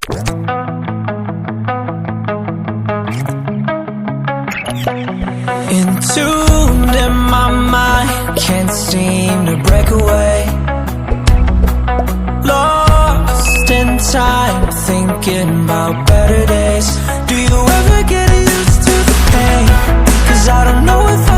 Entombed in my mind, can't seem to break away. Lost in time, thinking about better days. Do you ever get used to the pain? 'Cause I don't know if I